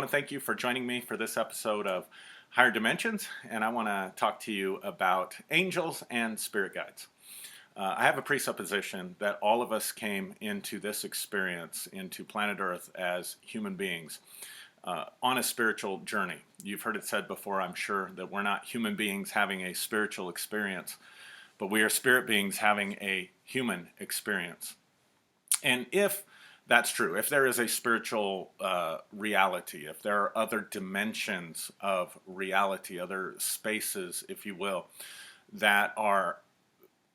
to thank you for joining me for this episode of Higher Dimensions, and I want to talk to you about angels and spirit guides. I have a presupposition that all of us came into this experience, into planet Earth, as human beings on a spiritual journey. You've heard it said before, I'm sure, that we're not human beings having a spiritual experience, but we are spirit beings having a human experience. And if that's true, if there is a spiritual reality, if there are other dimensions of reality, other spaces, if you will, that are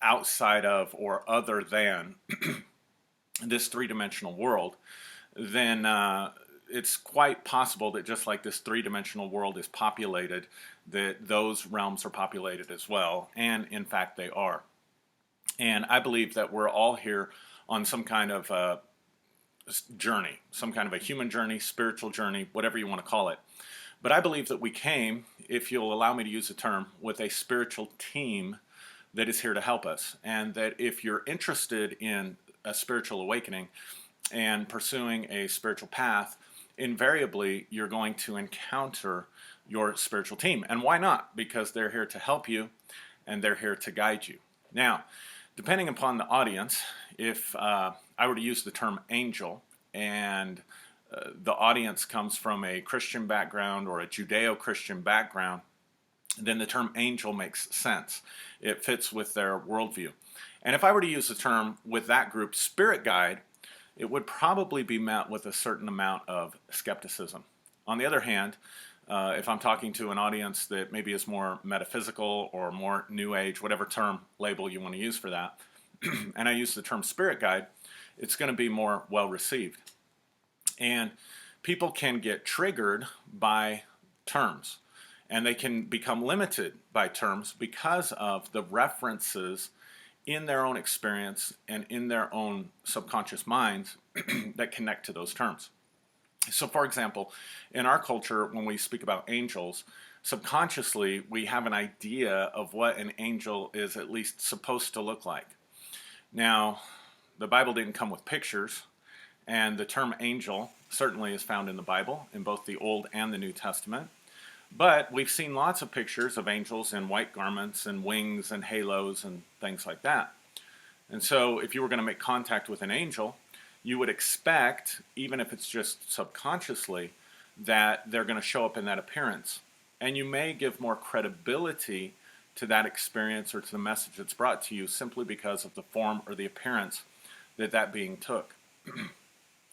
outside of or other than this three-dimensional world, then it's quite possible that just like this three-dimensional world is populated, that those realms are populated as well, and in fact they are. And I believe that we're all here on some kind of journey, some kind of a human journey, spiritual journey, whatever you want to call it. But I believe that we came, if you'll allow me to use the term, with a spiritual team that is here to help us. And that if you're interested in a spiritual awakening and pursuing a spiritual path, invariably you're going to encounter your spiritual team. And why not? Because they're here to help you and they're here to guide you. Now, depending upon the audience, if I were to use the term angel and the audience comes from a Christian background or a Judeo-Christian background, then the term angel makes sense. It fits with their worldview. And if I were to use the term with that group, spirit guide, it would probably be met with a certain amount of skepticism. On the other hand, if I'm talking to an audience that maybe is more metaphysical or more new age, whatever term label you want to use for that, and I use the term spirit guide, it's going to be more well received. And people can get triggered by terms, and they can become limited by terms because of the references in their own experience and in their own subconscious minds that connect to those terms. So for example, in our culture, when we speak about angels, subconsciously we have an idea of what an angel is at least supposed to look like. Now, the Bible didn't come with pictures, and the term angel certainly is found in the Bible, in both the Old and the New Testament. But we've seen lots of pictures of angels in white garments and wings and halos and things like that. And so if you were going to make contact with an angel, you would expect, even if it's just subconsciously, that they're going to show up in that appearance. And you may give more credibility to that experience or to the message that's brought to you simply because of the form or the appearance that that being took.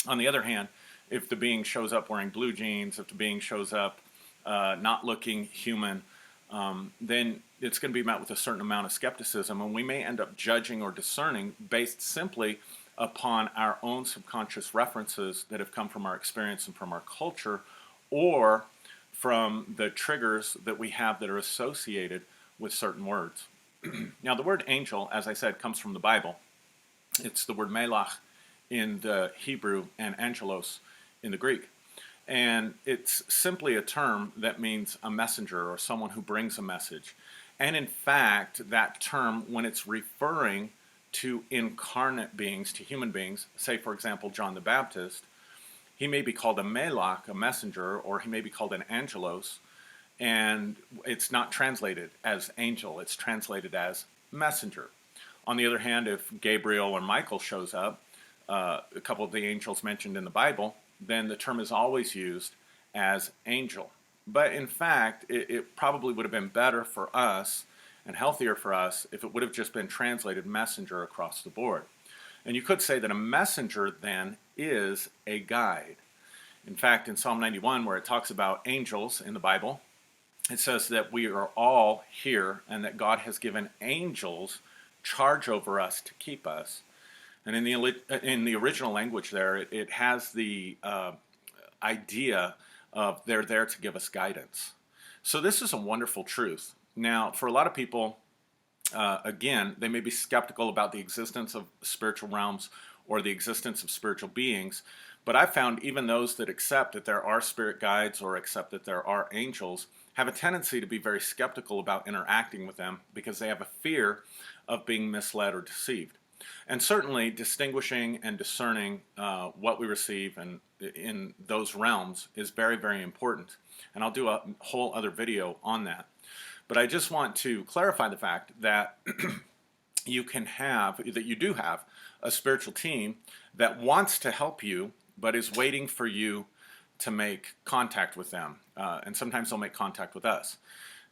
On the other hand, if the being shows up wearing blue jeans, if the being shows up not looking human, then it's going to be met with a certain amount of skepticism, and we may end up judging or discerning based simply upon our own subconscious references that have come from our experience and from our culture, or from the triggers that we have that are associated with certain words. Now, the word angel, as I said, comes from the Bible. It's the word melach in the Hebrew and angelos in the Greek. And it's simply a term that means a messenger or someone who brings a message. And in fact, that term, when it's referring to incarnate beings, to human beings, say for example John the Baptist, he may be called a melach, a messenger, or he may be called an angelos, and it's not translated as angel, it's translated as messenger. On the other hand, if Gabriel or Michael shows up, a couple of the angels mentioned in the Bible, then the term is always used as angel. But in fact, it probably would have been better for us and healthier for us if it would have just been translated messenger across the board. And you could say that a messenger then is a guide. In fact, in Psalm 91, where it talks about angels in the Bible, it says that we are all here and that God has given angels charge over us to keep us. And in the original language there, it has the idea of they're there to give us guidance. So this is a wonderful truth. Now, for a lot of people, again, they may be skeptical about the existence of spiritual realms or the existence of spiritual beings, but I've found even those that accept that there are spirit guides or accept that there are angels have a tendency to be very skeptical about interacting with them because they have a fear of being misled or deceived. And certainly distinguishing and discerning what we receive and in those realms is very, very important. And I'll do a whole other video on that. But I just want to clarify the fact that you do have a spiritual team that wants to help you, but is waiting for you to make contact with them. And sometimes they'll make contact with us.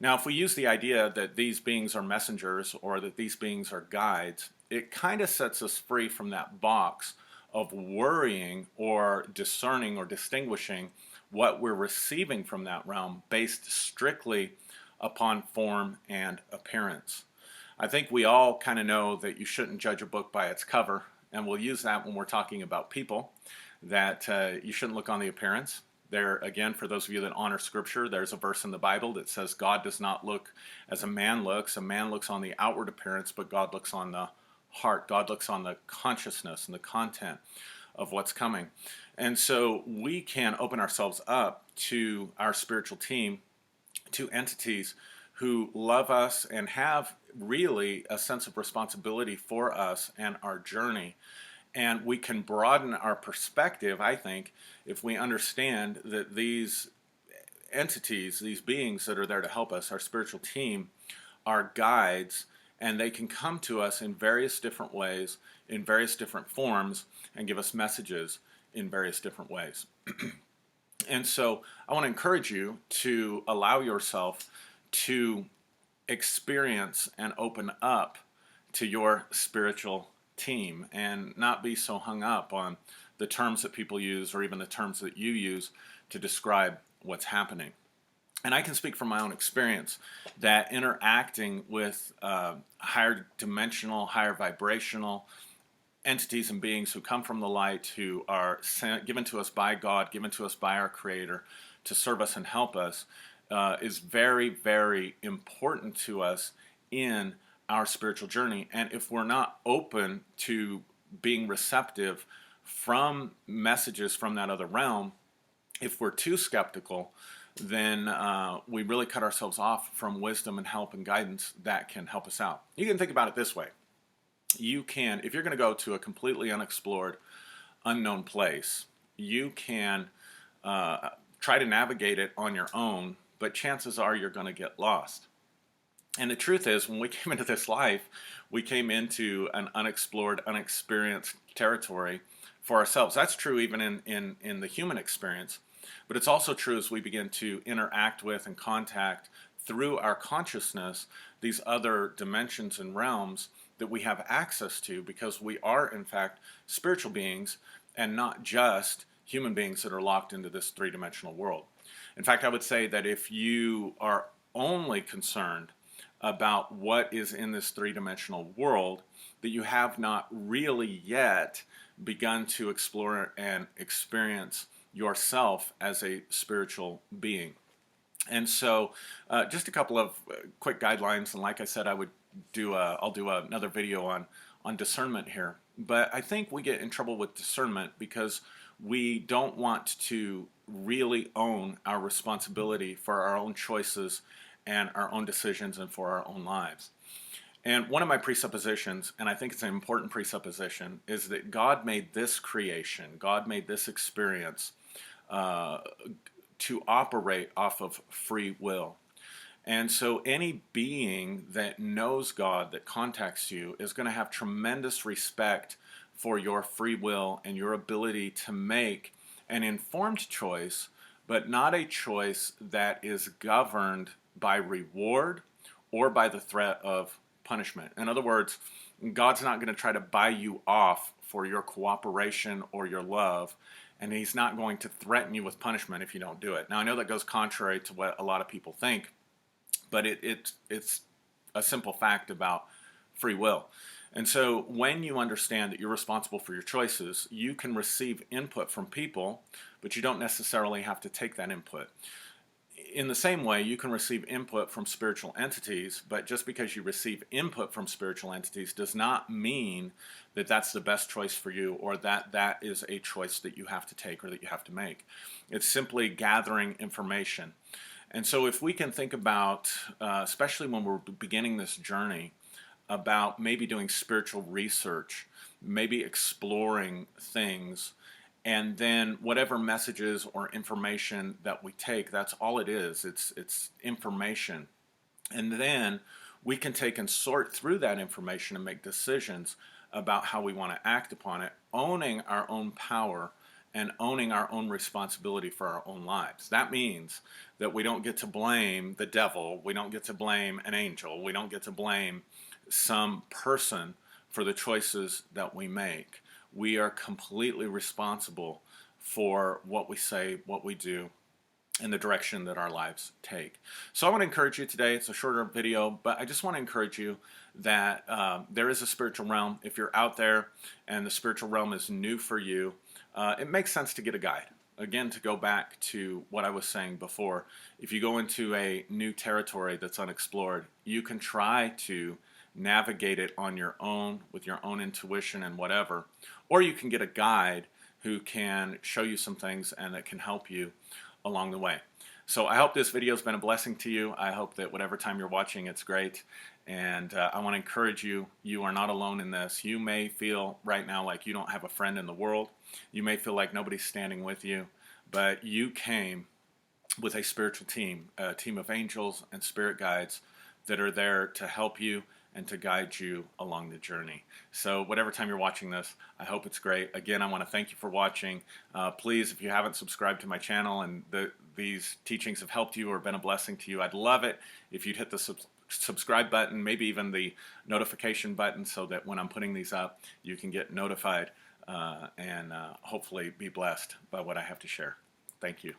Now, if we use the idea that these beings are messengers or that these beings are guides, it kind of sets us free from that box of worrying or discerning or distinguishing what we're receiving from that realm based strictly upon form and appearance. I think we all kind of know that you shouldn't judge a book by its cover, and we'll use that when we're talking about people, that you shouldn't look on the appearance. There, again, for those of you that honor Scripture, there's a verse in the Bible that says God does not look as a man looks. A man looks on the outward appearance, but God looks on the heart. God looks on the consciousness and the content of what's coming. And so we can open ourselves up to our spiritual team, to entities who love us and have really a sense of responsibility for us and our journey. And we can broaden our perspective, I think, if we understand that these entities, these beings that are there to help us, our spiritual team, are guides, and they can come to us in various different ways, in various different forms, and give us messages in various different ways. And so I want to encourage you to allow yourself to experience and open up to your spiritual team and not be so hung up on the terms that people use or even the terms that you use to describe what's happening. And I can speak from my own experience that interacting with higher dimensional, higher vibrational entities and beings who come from the light, who are given to us by God, given to us by our Creator to serve us and help us, is very, very important to us in our spiritual journey. And if we're not open to being receptive from messages from that other realm, if we're too skeptical, then we really cut ourselves off from wisdom and help and guidance that can help us out. You can think about it this way. You can, if you're going to go to a completely unexplored, unknown place, you can try to navigate it on your own, but chances are you're going to get lost. And the truth is, when we came into this life, we came into an unexplored, unexperienced territory for ourselves. That's true even in the human experience, but it's also true as we begin to interact with and contact through our consciousness these other dimensions and realms that we have access to, because we are in fact spiritual beings and not just human beings that are locked into this three-dimensional world. In fact, I would say that if you are only concerned about what is in this three-dimensional world, that you have not really yet begun to explore and experience yourself as a spiritual being. And so just a couple of quick guidelines, and like I said, I'll do another video on discernment here. But I think we get in trouble with discernment because we don't want to really own our responsibility for our own choices and our own decisions and for our own lives. And one of my presuppositions, and I think it's an important presupposition, is that God made this creation, God made this experience to operate off of free will. And so any being that knows God, that contacts you, is going to have tremendous respect for your free will and your ability to make an informed choice, but not a choice that is governed by reward or by the threat of punishment. In other words, God's not going to try to buy you off for your cooperation or your love, and He's not going to threaten you with punishment if you don't do it. Now, I know that goes contrary to what a lot of people think, but it's a simple fact about free will. And so when you understand that you're responsible for your choices, you can receive input from people, but you don't necessarily have to take that input. In the same way, you can receive input from spiritual entities, but just because you receive input from spiritual entities does not mean that that's the best choice for you, or that that is a choice that you have to take or that you have to make. It's simply gathering information. And so if we can think about, especially when we're beginning this journey about maybe doing spiritual research, maybe exploring things, and then whatever messages or information that we take, that's all it is. It's information. And then we can take and sort through that information and make decisions about how we want to act upon it, owning our own power and owning our own responsibility for our own lives. That means that we don't get to blame the devil, we don't get to blame an angel, we don't get to blame some person for the choices that we make. We are completely responsible for what we say, what we do, and the direction that our lives take. So I want to encourage you today. It's a shorter video, but I just want to encourage you that there is a spiritual realm. If you're out there and the spiritual realm is new for you, it makes sense to get a guide. Again, to go back to what I was saying before, if you go into a new territory that's unexplored, you can try to navigate it on your own with your own intuition and whatever, or you can get a guide who can show you some things and that can help you along the way. So I hope this video has been a blessing to you. I hope that whatever time you're watching, it's great. And I want to encourage you, you are not alone in this. You may feel right now like you don't have a friend in the world. You may feel like nobody's standing with you, but you came with a spiritual team, a team of angels and spirit guides that are there to help you and to guide you along the journey. So whatever time you're watching this, I hope it's great. Again, I want to thank you for watching. Please, if you haven't subscribed to my channel and these teachings have helped you or been a blessing to you, I'd love it if you'd hit the subscribe button, maybe even the notification button, so that when I'm putting these up, you can get notified and hopefully be blessed by what I have to share. Thank you.